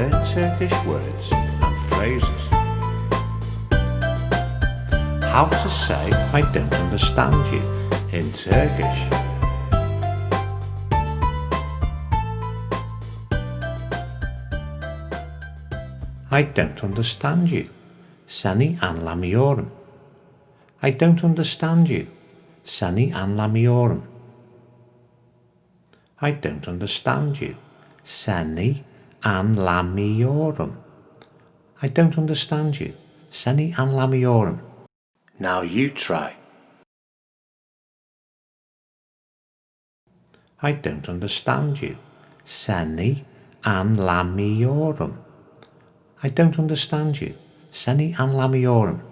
learn Turkish words and phrases. How to say I don't understand you in Turkish. I don't understand you. Seni anlamıyorum. I don't understand you. Seni anlamıyorum. I don't understand you. Seni anlamıyorum. I don't understand you. Seni anlamıyorum. Now you try. I don't understand you. Seni anlamıyorum. I don't understand you. Seni anlamıyorum.